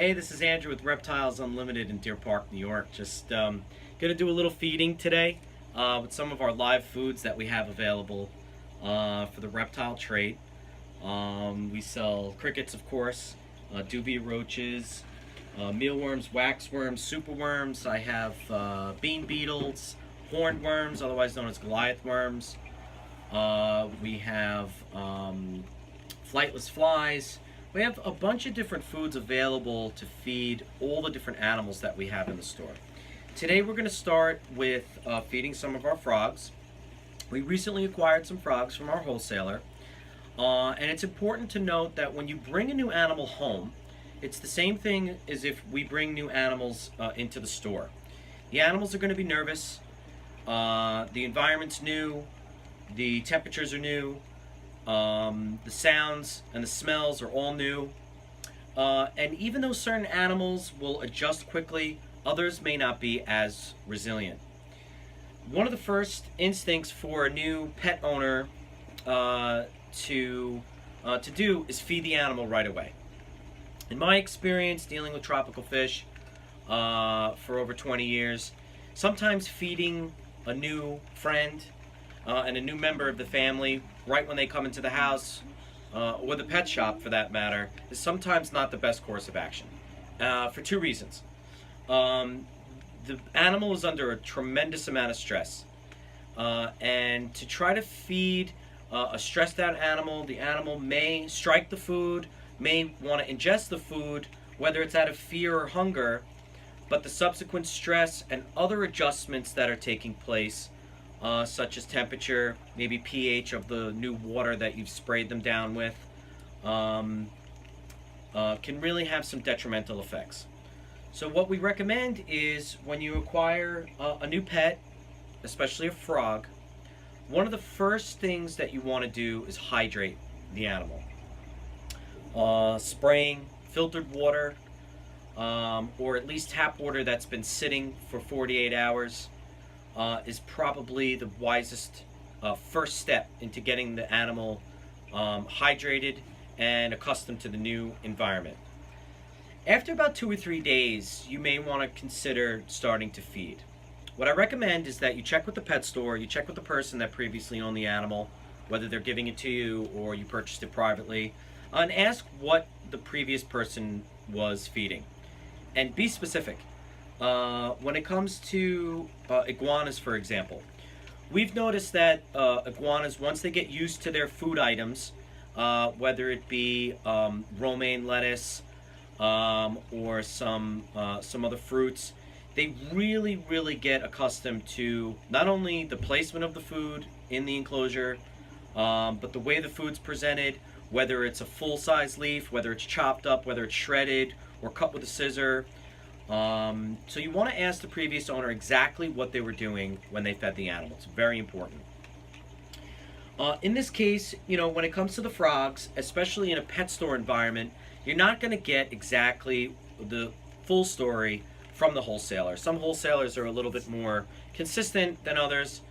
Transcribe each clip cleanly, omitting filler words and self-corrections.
Hey, this is Andrew with Reptiles Unlimited in Deer Park, New York. Just gonna do a little feeding today with some of our live foods that we have available for the reptile trade. We sell crickets, of course, dubia roaches, mealworms, waxworms, superworms. I have bean beetles, horned worms, otherwise known as Goliath worms. We have flightless flies. We have a bunch of different foods available to feed all the different animals that we have in the store. Today we're going to start with feeding some of our frogs. We recently acquired some frogs from our wholesaler. And it's important to note that when you bring a new animal home, it's the same thing as if we bring new animals into the store. The animals are going to be nervous. The environment's new. The temperatures are new. The sounds and the smells are all new. And even though certain animals will adjust quickly, others may not be as resilient. One of the first instincts for a new pet owner to do is feed the animal right away. In my experience dealing with tropical fish for over 20 years, sometimes feeding a new friend and a new member of the family right when they come into the house, or the pet shop for that matter, is sometimes not the best course of action for two reasons. The animal is under a tremendous amount of stress, and to try to feed a stressed out animal, the animal may strike the food, may want to ingest the food, whether it's out of fear or hunger, but the subsequent stress and other adjustments that are taking place, such as temperature, maybe pH of the new water that you've sprayed them down with, can really have some detrimental effects. So what we recommend is when you acquire a new pet, especially a frog, one of the first things that you want to do is hydrate the animal. Spraying filtered water, or at least tap water that's been sitting for 48 hours, is probably the wisest first step into getting the animal hydrated and accustomed to the new environment. After about 2 or 3 days, you may want to consider starting to feed. What I recommend is that you check with the pet store, you check with the person that previously owned the animal, whether they're giving it to you or you purchased it privately, and ask what the previous person was feeding. And be specific. When it comes to iguanas, for example, we've noticed that iguanas, once they get used to their food items, whether it be romaine lettuce or some other fruits, they really get accustomed to not only the placement of the food in the enclosure, but the way the food's presented, whether it's a full-size leaf, whether it's chopped up, whether it's shredded or cut with a scissor. So you want to ask the previous owner exactly what they were doing when they fed the animal. It's very important. In this case, when it comes to the frogs, especially in a pet store environment, you're not going to get exactly the full story from the wholesaler. Some wholesalers are a little bit more consistent than others.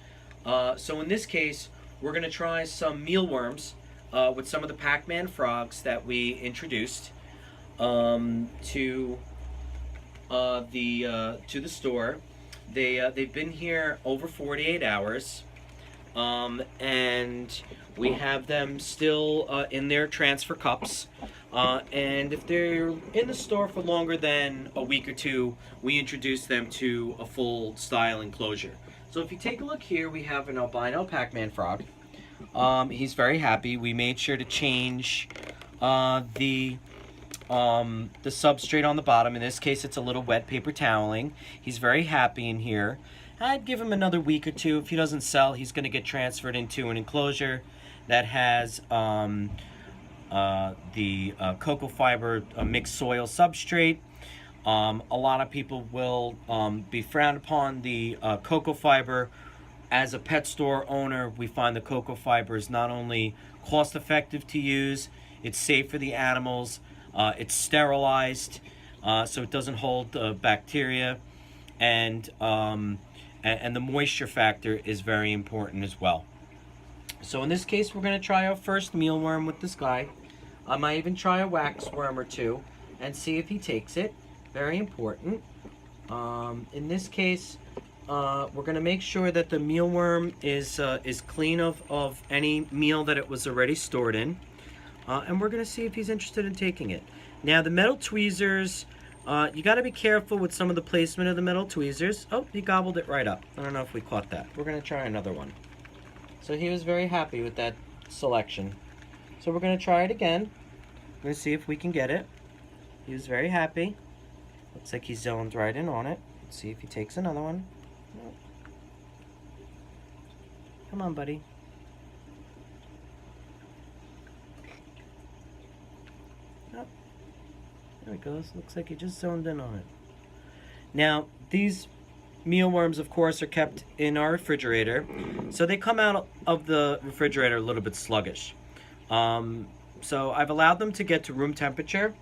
So in this case, we're going to try some mealworms with some of the Pacman frogs that we introduced to the store. They've been here over 48 hours, and we have them still in their transfer cups. And if they're in the store for longer than a week or two, we introduce them to a full style enclosure. So if you take a look here, we have an albino Pacman frog. He's very happy. We made sure to change the substrate on the bottom. In this case, it's a little wet paper toweling. He's very happy in here. I'd give him another week or two. If he doesn't sell, he's going to get transferred into an enclosure that has the cocoa fiber mixed soil substrate. A lot of people will be frowned upon the cocoa fiber. As a pet store owner, we find the cocoa fiber is not only cost effective to use, it's safe for the animals, it's sterilized, so it doesn't hold bacteria, and the moisture factor is very important as well. So in this case, we're going to try our first mealworm with this guy. I might even try a waxworm or two. and see if he takes it. Very important. In this case, we're going to make sure that the mealworm is clean of any meal that it was already stored in. And we're going to see if he's interested in taking it. Now, the metal tweezers, you got to be careful with some of the placement of the metal tweezers. Oh, he gobbled it right up. I don't know if we caught that. We're going to try another one. So he was very happy with that selection. So we're going to try it again. We're going to see if we can get it. He was very happy. Looks like he zoned right in on it. Let's see if he takes another one. Nope. Come on, buddy. Nope. There he goes. Looks like he just zoned in on it. Now, these mealworms, of course, are kept in our refrigerator. So they come out of the refrigerator a little bit sluggish. So I've allowed them to get to room temperature,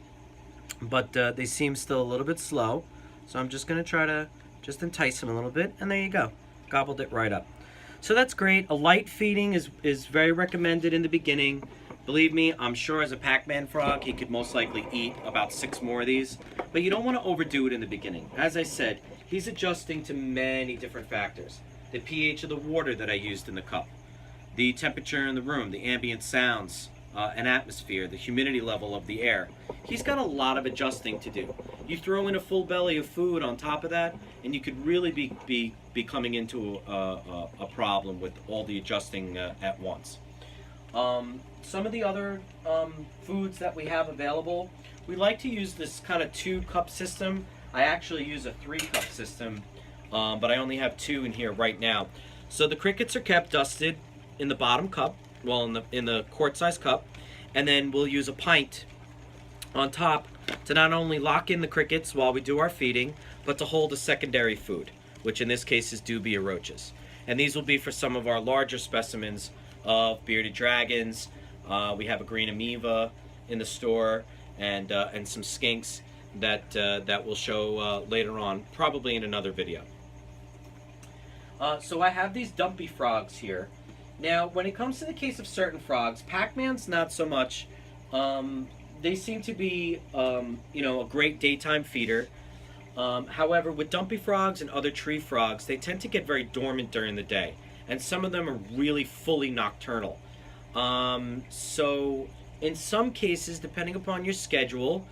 but they seem still a little bit slow. So I'm just going to try to just entice them a little bit, and there you go. Gobbled it right up. So that's great. A light feeding is very recommended in the beginning. Believe me, I'm sure as a Pacman frog, he could most likely eat about 6 more of these. But you don't want to overdo it in the beginning. As I said, he's adjusting to many different factors. The pH of the water that I used in the cup, the temperature in the room, the ambient sounds, and atmosphere, the humidity level of the air. He's got a lot of adjusting to do. You throw in a full belly of food on top of that, and you could really be coming into a problem with all the adjusting at once. Some of the other foods that we have available, we like to use this kind of 2-cup system. I actually use a 3-cup system, but I only have 2 in here right now. So the crickets are kept dusted in the bottom cup, well, in the quart-sized cup, and then we'll use a pint on top to not only lock in the crickets while we do our feeding, but to hold a secondary food, which in this case is dubia roaches. And these will be for some of our larger specimens of bearded dragons. We have a green amoeba in the store, and some skinks that we'll show later on, probably in another video. So I have these dumpy frogs here. Now, when it comes to the case of certain frogs, Pacman's not so much. They seem to be, a great daytime feeder. However, with dumpy frogs and other tree frogs, they tend to get very dormant during the day. And some of them are really fully nocturnal. So, in some cases, depending upon your schedule,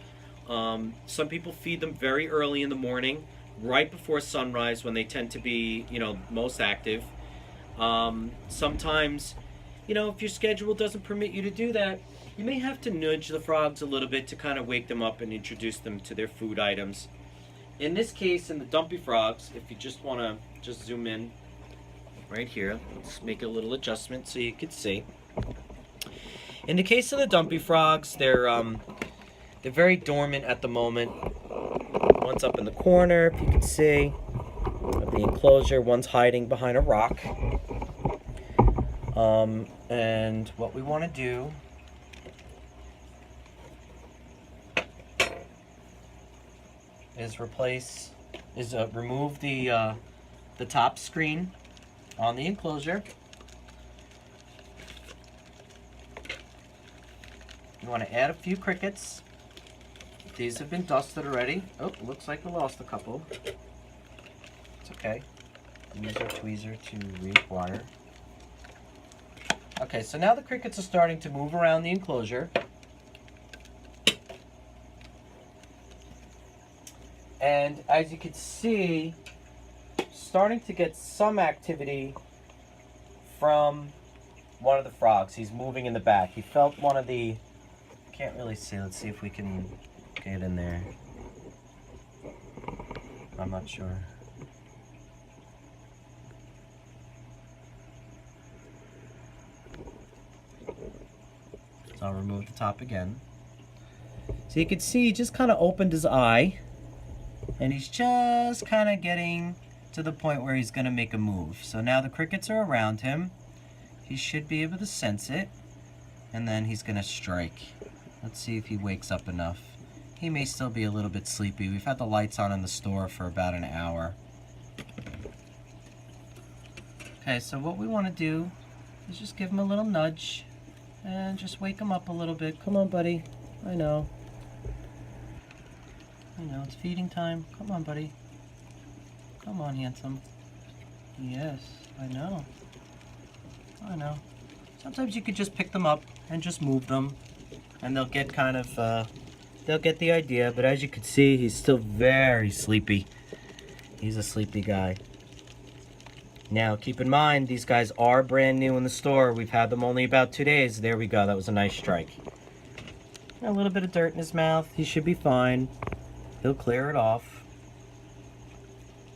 some people feed them very early in the morning, right before sunrise, when they tend to be, most active. Sometimes, if your schedule doesn't permit you to do that, you may have to nudge the frogs a little bit to kind of wake them up and introduce them to their food items. In this case, in the dumpy frogs, if you just want to just zoom in right here, let's make a little adjustment so you can see. In the case of the dumpy frogs, they're very dormant at the moment. One's up in the corner, if you can see, of the enclosure. One's hiding behind a rock. And what we want to do is remove the top screen on the enclosure. You want to add a few crickets. These have been dusted already. Oh, looks like we lost a couple. It's okay. Use our tweezer to reacquire. Okay, so now the crickets are starting to move around the enclosure. And as you can see, starting to get some activity from one of the frogs. He's moving in the back. He felt one of the... Can't really see. Let's see if we can get in there. I'm not sure. So I'll remove the top again. So you can see he just kind of opened his eye, and he's just kind of getting to the point where he's going to make a move. So now the crickets are around him. He should be able to sense it, and then he's going to strike. Let's see if he wakes up enough. He may still be a little bit sleepy. We've had the lights on in the store for about an hour. Okay, so what we want to do is just give him a little nudge and just wake him up a little bit. Come on, buddy. I know. I know, it's feeding time. Come on, buddy. Come on, handsome. Yes, I know. I know. Sometimes you could just pick them up and just move them, and they'll get kind of, they'll get the idea. But as you can see, he's still very sleepy. He's a sleepy guy. Now, keep in mind, these guys are brand new in the store. We've had them only about 2 days. There we go. That was a nice strike. A little bit of dirt in his mouth. He should be fine. He'll clear it off.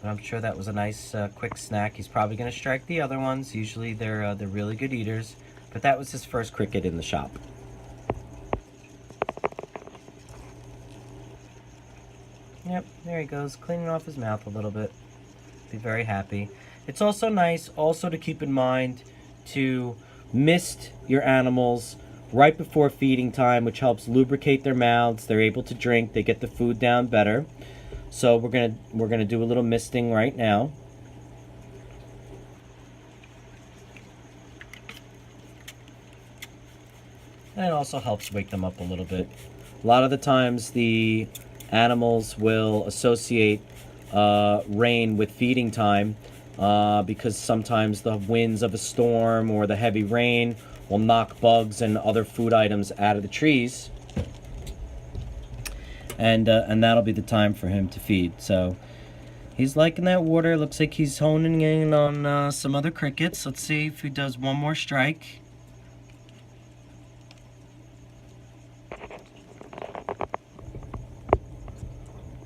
But I'm sure that was a nice quick snack. He's probably going to strike the other ones. Usually they're really good eaters. But that was his first cricket in the shop. Yep, there he goes, cleaning off his mouth a little bit. Be very happy. It's also nice to keep in mind to mist your animals right before feeding time, which helps lubricate their mouths. They're able to drink. They get the food down better. So we're gonna do a little misting right now. And it also helps wake them up a little bit. A lot of the times the animals will associate rain with feeding time because sometimes the winds of a storm or the heavy rain will knock bugs and other food items out of the trees. And that'll be the time for him to feed. So he's liking that water. Looks like he's honing in on some other crickets. Let's see if he does one more strike.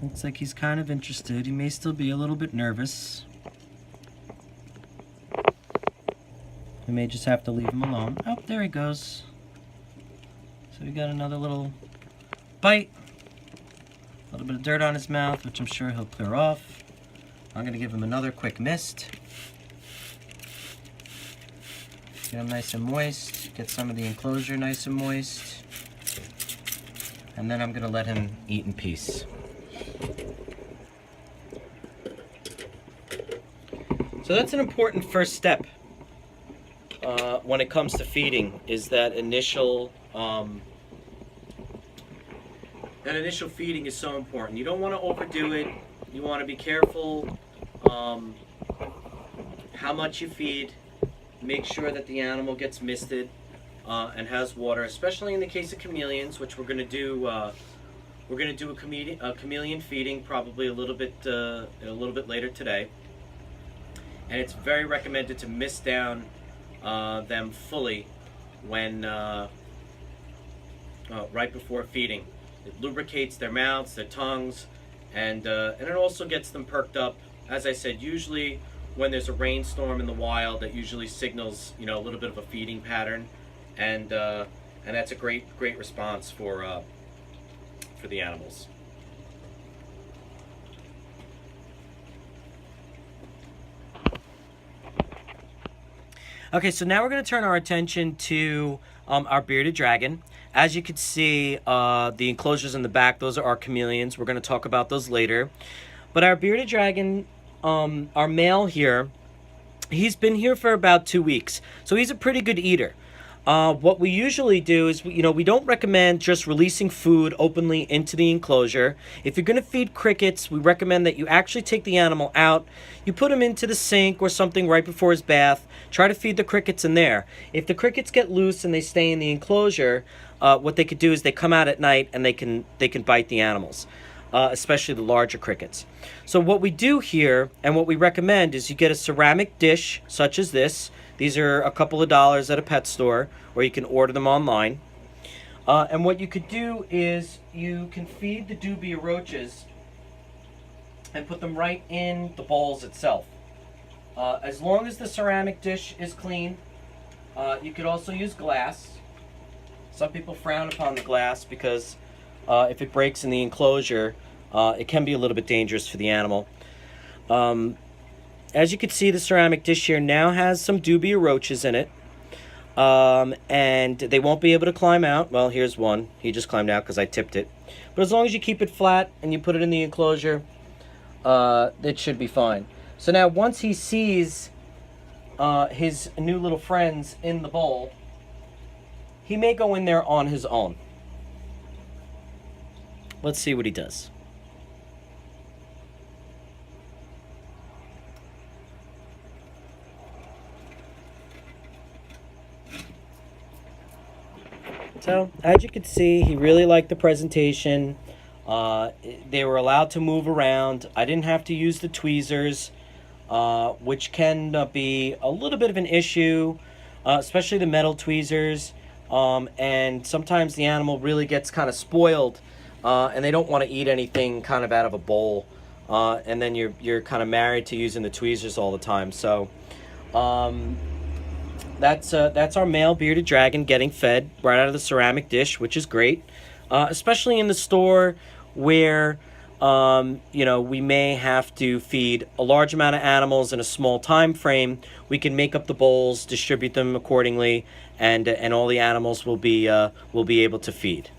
Looks like he's kind of interested. He may still be a little bit nervous. We may just have to leave him alone. Oh, there he goes. So we got another little bite. A little bit of dirt on his mouth, which I'm sure he'll clear off. I'm going to give him another quick mist. Get him nice and moist. Get some of the enclosure nice and moist. And then I'm going to let him eat in peace. So that's an important first step when it comes to feeding, is that initial feeding is so important. You don't want to overdo it. You want to be careful how much you feed. Make sure that the animal gets misted and has water, especially in the case of chameleons, which we're going to do. We're going to do a chameleon feeding probably a little bit later today. And it's very recommended to mist down them fully when right before feeding. It lubricates their mouths, their tongues, and it also gets them perked up. As I said, usually when there's a rainstorm in the wild, that usually signals, a little bit of a feeding pattern, and that's a great response for the animals. Okay, so now we're going to turn our attention to our bearded dragon. As you can see, the enclosures in the back, those are our chameleons. We're going to talk about those later. But our bearded dragon, our male here, he's been here for about 2 weeks. So he's a pretty good eater. What we usually do is, we don't recommend just releasing food openly into the enclosure. If you're going to feed crickets, we recommend that you actually take the animal out. You put him into the sink or something right before his bath. Try to feed the crickets in there. If the crickets get loose and they stay in the enclosure, what they could do is they come out at night and they can bite the animals, especially the larger crickets. So what we do here and what we recommend is you get a ceramic dish such as this. These are a couple of dollars at a pet store, or you can order them online. And what you could do is you can feed the dubia roaches and put them right in the bowls itself. As long as the ceramic dish is clean, you could also use glass. Some people frown upon the glass because if it breaks in the enclosure, it can be a little bit dangerous for the animal. As you can see, the ceramic dish here now has some dubia roaches in it. And they won't be able to climb out. Well, here's one. He just climbed out because I tipped it. But as long as you keep it flat and you put it in the enclosure, it should be fine. So now once he sees his new little friends in the bowl, he may go in there on his own. Let's see what he does. So as you can see, he really liked the presentation. They were allowed to move around. I didn't have to use the tweezers, which can be a little bit of an issue, especially the metal tweezers. And sometimes the animal really gets kind of spoiled, and they don't want to eat anything kind of out of a bowl. And then you're kind of married to using the tweezers all the time. So that's our male bearded dragon getting fed right out of the ceramic dish, which is great, especially in the store where we may have to feed a large amount of animals in a small time frame. We can make up the bowls, distribute them accordingly, and all the animals will be able to feed.